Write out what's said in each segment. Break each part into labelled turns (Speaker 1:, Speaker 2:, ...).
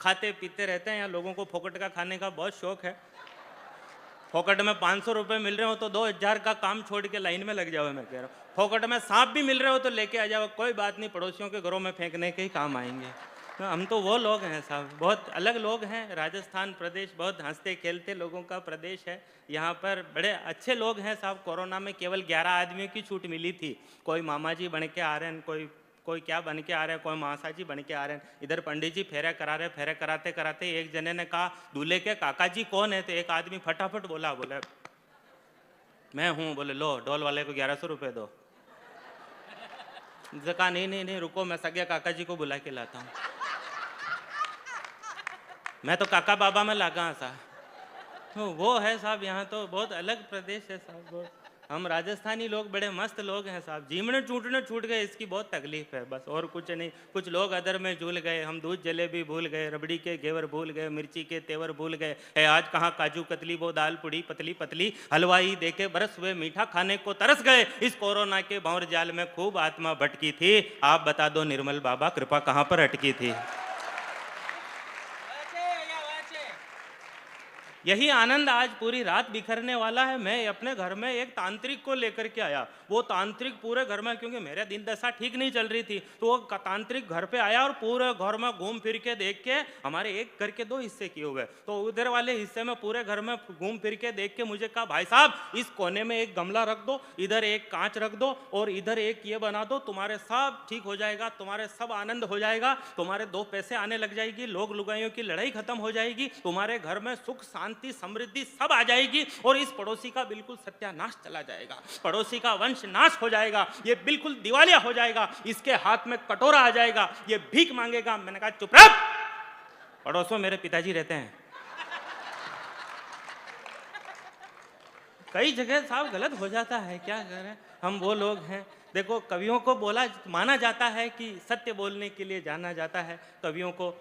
Speaker 1: खाते पीते रहते हैं। यहाँ लोगों को फोकट का खाने का बहुत शौक है। फोकट में 500 रुपये मिल रहे हो तो 2000 का काम छोड़ के लाइन में लग जाओ। मैं कह रहा हूँ फोकट में सांप भी मिल रहे हो तो लेके आ जाओ, कोई बात नहीं, पड़ोसियों के घरों में फेंकने के ही काम आएंगे। तो हम तो वो लोग हैं साहब, बहुत अलग लोग हैं। राजस्थान प्रदेश बहुत हंसते खेलते लोगों का प्रदेश है। यहाँ पर बड़े अच्छे लोग हैं साहब। कोरोना में केवल 11 आदमियों की छूट मिली थी। कोई मामा जी बन के आ रहे हैं, कोई कोई क्या बन के आ रहे हैं, कोई महाशा जी बन के आ रहे हैं। इधर पंडित जी फेरे करा रहे, फेरे कराते कराते एक जने ने कहा दूल्हे के काका जी कौन है, तो एक आदमी फटाफट बोला, बोले मैं हूँ। बोले लो ढोल वाले को 1100 रुपये दो। कहा नहीं नहीं नहीं रुको, मैं सगे काका जी को बुला के लाता हूँ। मैं तो काका बाबा में लागा सा। तो वो है साहब, यहाँ तो बहुत अलग प्रदेश है साहब। हम राजस्थानी लोग बड़े मस्त लोग हैं साहब। जीमने टूटने छूट गए, इसकी बहुत तकलीफ है बस, और कुछ नहीं। कुछ लोग अदर में झूल गए, हम दूध जलेबी भूल गए, रबड़ी के घेवर भूल गए, मिर्ची के तेवर भूल गए। है आज कहाँ काजू कतली, वो दाल पुड़ी पतली पतली, हलवाई देके बरस हुए मीठा खाने को तरस गए। इस कोरोना के भंवर जाल में खूब आत्मा भटकी थी। आप बता दो निर्मल बाबा कृपा कहाँ पर अटकी थी। यही आनंद आज पूरी रात बिखरने वाला है। मैं अपने घर में एक तांत्रिक को लेकर के आया। वो तांत्रिक पूरे घर में, क्योंकि मेरे दिन दशा ठीक नहीं चल रही थी, तो वो तांत्रिक घर पे आया और पूरे घर में घूम फिर के देख के, हमारे एक घर के 2 हिस्से किए हुए, तो उधर वाले हिस्से में पूरे घर में घूम फिर के देख के मुझे कहा भाई साहब इस कोने में एक गमला रख दो, इधर एक कांच रख दो और इधर एक ये बना दो, तुम्हारे सब ठीक हो जाएगा, तुम्हारे सब आनंद हो जाएगा, तुम्हारे 2 पैसे आने लग जाएगी, लोग लुगाइयों की लड़ाई खत्म हो जाएगी, तुम्हारे घर में सुख शांति समृद्धि सब आ जाएगी और इस पड़ोसी का बिल्कुल सत्यानाश चला जाएगा, पड़ोसी का वंश नाश हो जाएगा, ये बिल्कुल दिवालिया हो जाएगा, इसके हाथ में कटोरा आ जाएगा, ये भीख मांगेगा। मैंने कहा चुप रह, पड़ोसों मेरे पिताजी रहते हैं। कई जगह साहब गलत हो जाता है, क्या करें, हम वो लोग हैं। देखो कवियों को बोला माना जाता है कि सत्य बोलने के लिए जाना जाता है। कवियों को,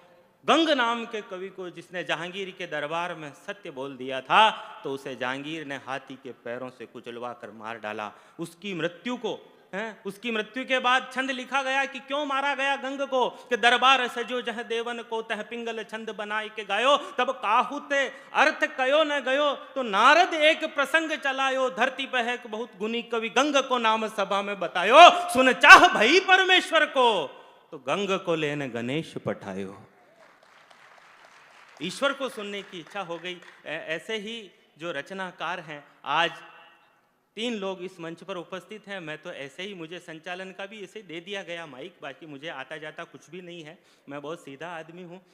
Speaker 1: गंग नाम के कवि को, जिसने जहांगीर के दरबार में सत्य बोल दिया था, तो उसे जहांगीर ने हाथी के पैरों से कुचलवा कर मार डाला। उसकी मृत्यु को उसकी मृत्यु के बाद छंद लिखा गया कि क्यों मारा गया गंग को, कि दरबार सजो जह देवन को तह पिंगल छंद बनाई के गायो, तब काहू ते अर्थ कयो न गयो, तो नारद एक प्रसंग चलायो, धरती पर है बहुत गुनी कवि गंग को नाम सभा में बतायो, सुन चाह भई परमेश्वर को, तो गंग को लेने गणेश पठायो। ईश्वर को सुनने की इच्छा हो गई। ऐसे ही जो रचनाकार हैं, आज 3 लोग इस मंच पर उपस्थित हैं। मैं तो ऐसे ही, मुझे संचालन का भी ऐसे दे दिया गया माइक, बाकी मुझे आता जाता कुछ भी नहीं है, मैं बहुत सीधा आदमी हूँ।